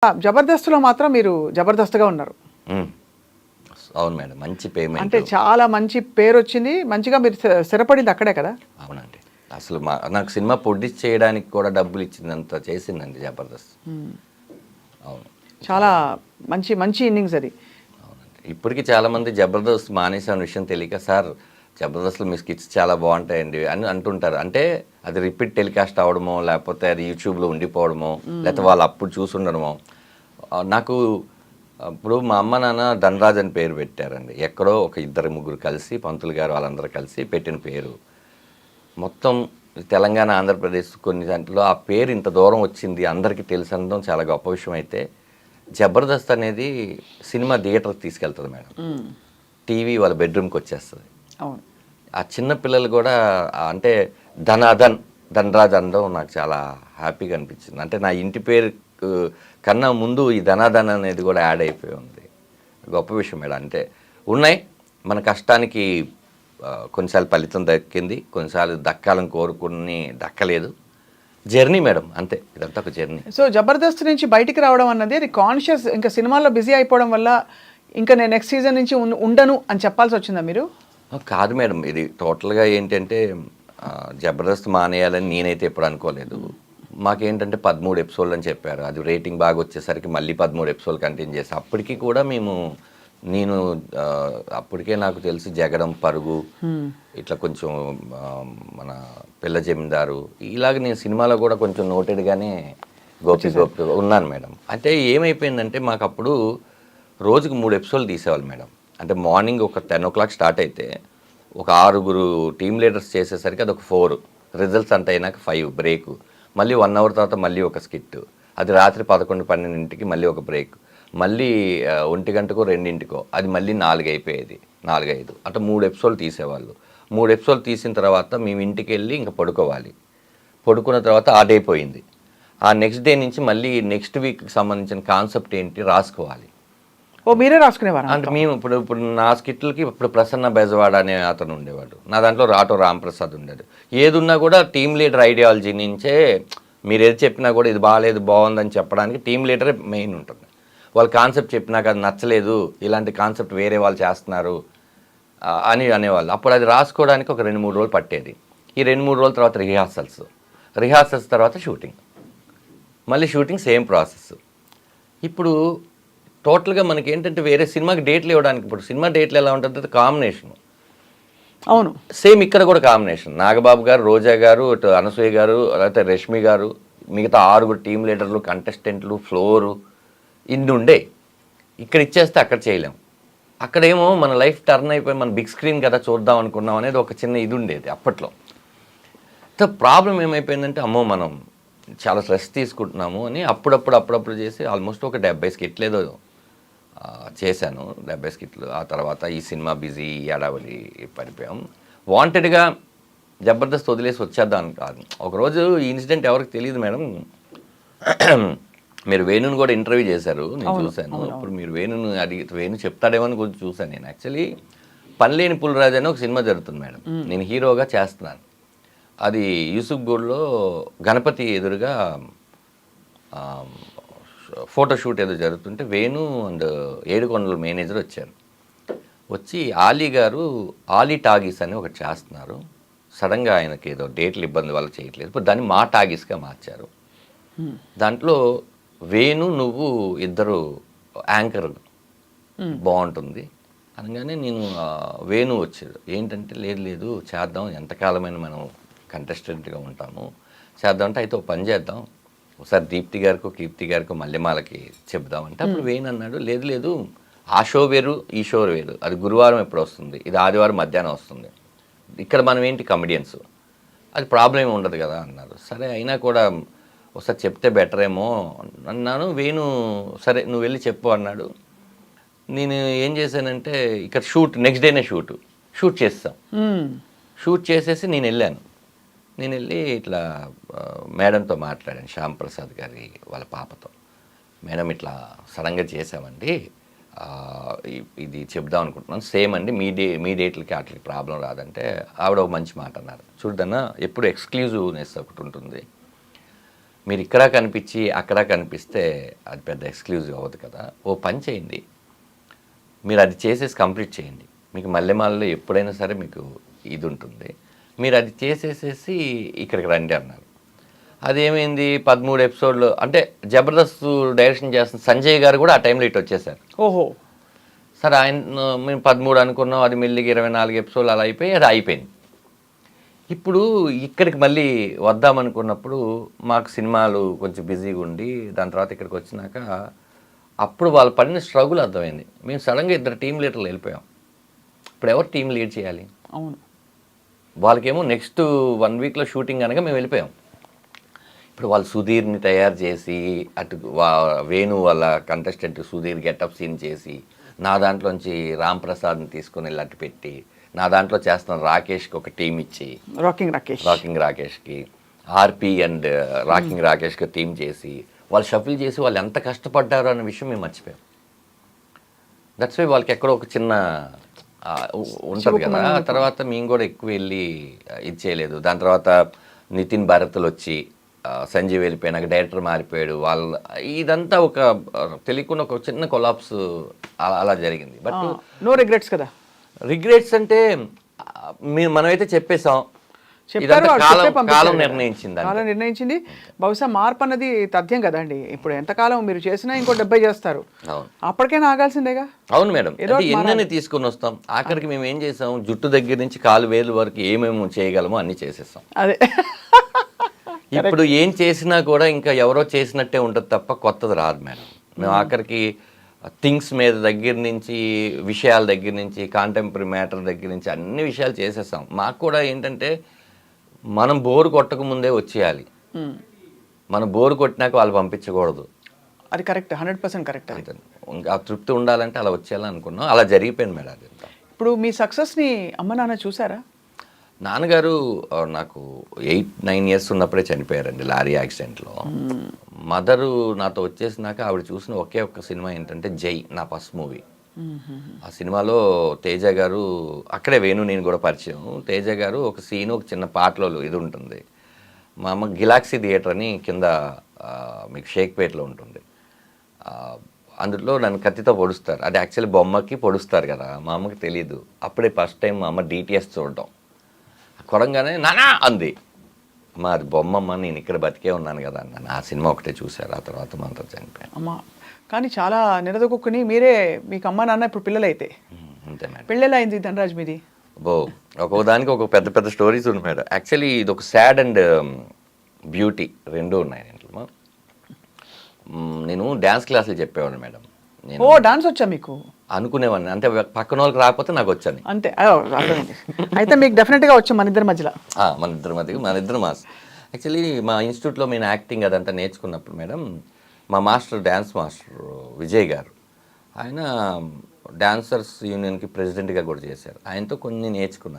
జబర్దస్త్‌లో మాత్రం మీరు జబర్దస్త్‌గా ఉన్నారు. హ్మ్. అవును మేడం. మంచి పేమెంట్. అంటే చాలా మంచి పేరొచ్చింది. మంచిగా మీరు స్థిరపడింది అక్కడే కదా! అవునండి. అసలు నాకు సినిమా ప్రొడ్యూస్ చేయడానికి కూడా డబ్బులిచ్చిందంత చేసిందండి జబర్దస్త్. అవును. చాలా మంచి మంచి ఇన్నింగ్స్ అది. అవునండి. ఇప్పటికి చాలామంది జబర్దస్త్ మానేసామన్న విషయం తెలియక సార్ జబర్దస్త్‌లో మీ స్కిట్స్ చాలా బావుంటాయండి అని అంటుంటారు. అంటే అది రిపీట్ టెలికాస్ట్ అవ్వడమో, లేకపోతే అది యూట్యూబ్‌లో ఉండిపోవడమో, లేకపోతే వాళ్ళు అప్పుడు చూసుండడమో. నాకు ఇప్పుడు మా అమ్మ నాన్న ధనరాజ్ అని పేరు పెట్టారండి. ఎక్కడో ఒక ఇద్దరు ముగ్గురు కలిసి పంతులు గారు వాళ్ళందరూ కలిసి పెట్టిన పేరు. మొత్తం తెలంగాణ, ఆంధ్రప్రదేశ్ కొన్ని దాంట్లో ఆ పేరు ఇంత దూరం వచ్చింది అందరికీ తెలుసనడం చాలా గొప్ప విషయం అయితే, జబర్దస్త్ అనేది సినిమా థియేటర్‌కి తీసుకెళ్తది మేడం. టీవీ వాళ్ళ బెడ్‌రూమ్‌కి వచ్చేస్తది. అవును. ఆ చిన్న పిల్లలు కూడా అంటే ధనాధన్, ధనరాజ్ అనడం నాకు చాలా హ్యాపీగా అనిపించింది. అంటే నా ఇంటి పేరు కన్నా ముందు ఈ ధనాధన్ అనేది కూడా యాడ్ అయిపోయి ఉంది. గొప్ప విషయం మేడం. అంటే ఉన్నాయి మన కష్టానికి కొన్నిసార్లు ఫలితం దక్కింది, కొన్నిసార్లు దక్కాలని కోరుకుని దక్కలేదు. జర్నీ మేడం అంతే, ఇదంతా ఒక జర్నీ. సో జబర్దస్త్ నుంచి బయటికి రావడం అన్నది అది కాన్షియస్ ఇంకా సినిమాల్లో బిజీ అయిపోవడం వల్ల ఇంకా నేను నెక్స్ట్ సీజన్ నుంచి ఉండను అని చెప్పాల్సి వచ్చిందా మీరు? కాదు మేడం, ఇది టోటల్గా ఏంటంటే జబర్దస్త్ మానేయాలని నేనైతే ఎప్పుడు అనుకోలేదు. మాకేంటంటే 13 ఎపిసోడ్లు అని చెప్పారు. అది రేటింగ్ బాగా వచ్చేసరికి మళ్ళీ 13 ఎపిసోడ్లు కంటిన్యూ చేసి అప్పటికి కూడా నేను అప్పటికే నాకు తెలిసి జగడం, పరుగు, ఇట్లా కొంచెం మన పిల్ల జమీందారు ఇలాగ నేను సినిమాలో కూడా కొంచెం నోటెడ్గానే గోపి ఉన్నాను మేడం. అంటే ఏమైపోయిందంటే మాకు అప్పుడు రోజుకు 3 ఎపిసోడ్లు తీసేవాళ్ళు మేడం. అంటే మార్నింగ్ ఒక 10 o'clock స్టార్ట్ అయితే ఒక 6 టీమ్ లీడర్స్ చేసేసరికి అదొక 4 రిజల్ట్స్ అంత అయినాక 5 బ్రేక్, మళ్ళీ 1 hour తర్వాత మళ్ళీ ఒక స్కిట్, అది రాత్రి 11, 12కి మళ్ళీ ఒక బ్రేక్, మళ్ళీ 1 గంటకో 2కో అది మళ్ళీ 4 అయిపోయేది, 4, 5 అట్లా 3 ఎపిసోడ్లు తీసేవాళ్ళు. 3 ఎపిసోడ్లు తీసిన తర్వాత మేము ఇంటికి వెళ్ళి ఇంకా పడుకోవాలి. పడుకున్న తర్వాత ఆ డే పోయింది. ఆ నెక్స్ట్ డే నుంచి మళ్ళీ నెక్స్ట్ వీక్కి సంబంధించిన కాన్సెప్ట్ ఏంటి రాసుకోవాలి. ఓ మీరే రాసుకునేవారు? అంటే మేము ఇప్పుడు నా స్కిట్లకి ఇప్పుడు ప్రసన్న బెజవాడ అనే అతను ఉండేవాడు, నా దాంట్లో రాటో రాంప్రసాద్ ఉండేది. ఏదున్నా కూడా టీమ్ లీడర్ ఐడియాలజీ నుంచే మీరు ఏది చెప్పినా కూడా ఇది బాగాలేదు బాగుందని చెప్పడానికి టీమ్ లీడరే మెయిన్ ఉంటుంది. వాళ్ళు కాన్సెప్ట్ చెప్పినాక అది నచ్చలేదు, ఇలాంటి కాన్సెప్ట్ వేరే వాళ్ళు చేస్తున్నారు అని అనేవాళ్ళు. అప్పుడు అది రాసుకోవడానికి ఒక 2-3 రోజులు పట్టేది. ఈ 2-3 రోజుల తర్వాత రిహార్సల్స్ తర్వాత షూటింగ్, మళ్ళీ షూటింగ్ సేమ్ ప్రాసెస్. ఇప్పుడు టోటల్గా మనకి ఏంటంటే వేరే సినిమాకి డేట్లు ఇవ్వడానికి, ఇప్పుడు సినిమా డేట్లు ఎలా ఉంటుంది కాంబినేషన్, అవును సేమ్ ఇక్కడ కూడా కాంబినేషన్. నాగబాబు గారు, రోజా గారు, ఇటు అనసూయ గారు, లేకపోతే రష్మి గారు, మిగతా 6 టీమ్ లీడర్లు, కంటెస్టెంట్లు, ఫ్లోరు ఇన్ని ఉండే. ఇక్కడ ఇచ్చేస్తే అక్కడ చేయలేం. అక్కడేమో మన లైఫ్ టర్న్ అయిపోయి మన బిగ్ స్క్రీన్ కదా చూద్దాం అనుకున్నాం అనేది ఒక చిన్న ఇది ఉండేది అప్పట్లో. ప్రాబ్లం ఏమైపోయిందంటే అమ్మో మనం చాలా స్ట్రెస్ తీసుకుంటున్నాము అని అప్పుడప్పుడు చేసి ఆల్మోస్ట్ ఒక 70 స్కిట్లు ఏదో చేశాను. 70 స్కిట్లు. ఆ తర్వాత ఈ సినిమా బిజీ అడావడి పడిపోయాం. వాంటెడ్గా జబర్దస్త్ వదిలేసి వచ్చేద్దాం కాదు. ఒకరోజు ఈ ఇన్సిడెంట్ ఎవరికి తెలియదు మేడం. మీరు వేణుని కూడా ఇంటర్వ్యూ చేశారు, నేను చూశాను. అప్పుడు మీరు వేణుని వేణు చెప్తాడేమో అని కొంచెం చూశాను. నేను యాక్చువల్లీ పనిలేని పులిరాజు అని ఒక సినిమా జరుగుతుంది మేడం, నేను హీరోగా చేస్తున్నాను. అది యూసుఫ్ గూడ్లో గణపతి ఎదురుగా ఫోటోషూట్ ఏదో జరుగుతుంటే వేణు అండ్ ఏడుకొండల మేనేజర్ వచ్చారు. వచ్చి ఆలీ గారు ఆలీ టాగీస్ అని ఒకటి చేస్తున్నారు, సడన్గా ఆయనకి ఏదో డేట్లు ఇబ్బంది వల్ల చేయట్లేదు, ఇప్పుడు దాన్ని మా టాగీస్గా మార్చారు. దాంట్లో వేణు నువ్వు ఇద్దరు యాంకర్ బాగుంటుంది అనగానే నేను వేణు వచ్చాడు. ఏంటంటే లేదు చేద్దాం, ఎంతకాలమైన మనం కంటెస్టెంట్గా ఉంటాము, చేద్దామంటే అయితే ఒక పని చేద్దాం, ఒకసారి దీప్తి గారికో కీర్తి గారికో మల్లెమాలకి చెప్దామంటే అప్పుడు వేణు అన్నాడు లేదు ఆ షో వేరు ఈ షో వేరు, అది గురువారం ఎప్పుడు వస్తుంది, ఇది ఆదివారం మధ్యాహ్నం వస్తుంది, ఇక్కడ మనం ఏంటి కమెడియన్స్, అది ప్రాబ్లం ఏమి ఉండదు కదా అన్నారు. సరే అయినా కూడా ఒకసారి చెప్తే బెటర్ ఏమో అన్నాను. వేణు సరే నువ్వు వెళ్ళి చెప్పు అన్నాడు. నేను ఏం చేశానంటే ఇక్కడ నెక్స్ట్ డేనే షూట్ చేస్తాం. షూట్ చేసేసి నేను వెళ్ళి ఇట్లా మేడంతో మాట్లాడాను, శ్యామ్ ప్రసాద్ గారి వాళ్ళ పాపతో. మేడం ఇట్లా సడన్గా చేసామండి, ఇది చెప్దాం అనుకుంటున్నాను, సేమ్ అండి మీ డేట్లకి వాటికి ప్రాబ్లం రాదంటే ఆవిడ ఒక మంచి మాట అన్నారు. చూడదన్నా ఎప్పుడు ఎక్స్క్లూజివ్నెస్ ఒకటి ఉంటుంది, మీరు ఇక్కడ కనిపించి అక్కడ కనిపిస్తే అది పెద్ద ఎక్స్క్లూజివ్ అవ్వదు కదా. ఓ పని చేయండి, మీరు అది చేసేసి కంప్లీట్ చేయండి, మీకు మల్లెమాలలో ఎప్పుడైనా సరే మీకు ఇది ఉంటుంది, మీరు అది చేసేసేసి ఇక్కడికి రండి అన్నారు. అదేమైంది 13 ఎపిసోడ్లు అంటే జబర్దస్త్ డైరెక్షన్ చేస్తున్న సంజయ్ గారు కూడా ఆ టైంలో ఇటు వచ్చేసారు. ఓహో, సరే ఆయన మేము 13 అనుకున్నాం, అది మెల్లిగా 24 ఎపిసోడ్లు అలా అయిపోయి అది అయిపోయింది. ఇప్పుడు ఇక్కడికి మళ్ళీ వద్దామనుకున్నప్పుడు మాకు సినిమాలు కొంచెం బిజీగా ఉండి దాని తర్వాత ఇక్కడికి వచ్చినాక అప్పుడు వాళ్ళు పడిన స్ట్రగుల్ అర్థమైంది. మేము సడన్గా 2 టీమ్ లీడర్లు వెళ్ళిపోయాం. ఇప్పుడు ఎవరు టీం లీడ్ చేయాలి? అవును, వాళ్ళకేమో నెక్స్ట్ 1 వీక్లో షూటింగ్ కనుక మేము వెళ్ళిపోయాం. ఇప్పుడు వాళ్ళు సుధీర్ని తయారు చేసి అటు వేణు వాళ్ళ కంటెస్టెంట్ సుధీర్ గెటప్ సీన్ చేసి నా దాంట్లోంచి రామ్ ప్రసాద్ని తీసుకొని వెళ్ళి అటు పెట్టి నా దాంట్లో చేస్తున్న రాకేష్కి ఒక టీం ఇచ్చి రాకింగ్ రాకేష్కి ఆర్పి అండ్ రాకింగ్ రాకేష్కి టీం చేసి వాళ్ళు షఫిల్ చేసి వాళ్ళు ఎంత కష్టపడ్డారు అన్న విషయం మేము మర్చిపోయాం. దట్స్ వై వాళ్ళకి ఎక్కడో ఒక చిన్న ఉంటుంది కదా. తర్వాత మేము కూడా ఎక్కువ వెళ్ళి ఇది చేయలేదు. దాని తర్వాత నితిన్ భారత్లు వచ్చి సంజీవ్ వెళ్ళిపోయినాక డైరెక్టర్ మారిపోయాడు. ఇదంతా ఒక తెలియకుండా ఒక చిన్న కొలాప్స్ అలా జరిగింది. బట్ నో రిగ్రెట్స్ కదా. రిగ్రెట్స్ అంటే మనమైతే చెప్పేసాం, కాలం నిర్ణయించింది. బహుశా మార్పు అన్నది తథ్యం కదండి. ఇప్పుడు ఎంతకాలం మీరు చేసినా ఇంకో 70 చేస్తారు, అప్పటికైనా ఆగాల్సిందేగా. అవును మేడం, ఎన్నని తీసుకొని వస్తాం. ఆఖరికి మేము ఏం చేసాం, జుట్టు దగ్గర నుంచి కాలు వేలు వరకు ఏమేమి చేయగలమో అన్ని చేసేస్తాం. అదే ఇప్పుడు ఏం చేసినా కూడా ఇంకా ఎవరో చేసినట్టే ఉంటుంది తప్ప కొత్తది రాదు మేడం. మేము ఆఖరికి థింగ్స్ మీద దగ్గర నుంచి విషయాల దగ్గర నుంచి కాంటెంపరీ మ్యాటర్ దగ్గర నుంచి అన్ని విషయాలు చేసేస్తాం. మాకు కూడా ఏంటంటే మనం బోరు కొట్టక ముందే వచ్చేయాలి. మనం బోరు కొట్టినాక వాళ్ళు పంపించకూడదు. అది కరెక్ట్, 100% కరెక్ట్. ఇంకా తృప్తి ఉండాలంటే అలా వచ్చేయాలని అనుకున్నాం. అలా జరిగిపోయింది మేడం. అది ఇప్పుడు మీ సక్సెస్ని అమ్మ నాన్న చూసారా? నాన్నగారు నాకు 8-9 ఇయర్స్ ఉన్నప్పుడే చనిపోయారండి లారీ యాక్సిడెంట్లో. మదరు నాతో వచ్చేసినాక ఆవిడ చూసిన ఒకే ఒక్క సినిమా ఏంటంటే జై, నా ఫస్ట్ మూవీ. ఆ సినిమాలో తేజ గారు, అక్కడే వేణు నేను కూడా పరిచయం. తేజ గారు ఒక సీను ఒక చిన్న పాటలో ఇది ఉంటుంది. మా అమ్మ గిలాక్సీ థియేటర్ అని కింద మీకు షేక్పేట్లో ఉంటుంది. అందులో నన్ను కత్తితో పొడుస్తారు. అది యాక్చువల్లీ బొమ్మకి పొడుస్తారు కదా, మా అమ్మకి తెలీదు. అప్పుడే ఫస్ట్ టైం మా అమ్మ డిటిఎస్ చూడటం. కొడంగానే నానా అంది. అమ్మ అది బొమ్మమ్మ, నేను ఇక్కడ బతికే ఉన్నాను కదా అన్నాను. ఆ సినిమా ఒకటే చూశారు. ఆ తర్వాత మా అంతా చనిపోయాను. అమ్మ కానీ చాలా నిలదొక్కుని మీరే, మీకు అమ్మ నాన్న ఇప్పుడు పిల్లలైతే అంతే మేడం. పెళ్ళెలా అయింది ధనరాజ్ మీది? ఒక్కొక్క దానికి ఒక పెద్ద పెద్ద స్టోరీస్ ఉన్నాయి మేడం. యాక్చువల్లీ ఇది ఒక సాడ్ అండ్ బ్యూటీ రెండూ ఉన్నాయి దీంట్లో. నేను డ్యాన్స్ క్లాసులు చెప్పేవాడిని మేడం. ఓ డాన్స్ వచ్చా మీకు? అనుకునేవాడిని, అంటే పక్కన వాళ్ళకి రాకపోతే నాకు వచ్చాను అంతే. అయితే మీకు డెఫినెట్గా వచ్చాం మన ఇద్దరి మధ్యలో. మన ఇద్దరు మాస్. యాక్చువల్లీ మా ఇన్స్టిట్యూట్లో నేను యాక్టింగ్ అదంతా నేర్చుకున్నప్పుడు మేడం, మా మాస్టర్ డ్యాన్స్ మాస్టర్ విజయ్ గారు, ఆయన డాన్సర్స్ యూనియన్కి ప్రెసిడెంట్గా కూడా చేశారు. ఆయనతో కొన్ని నేర్చుకున్నాను.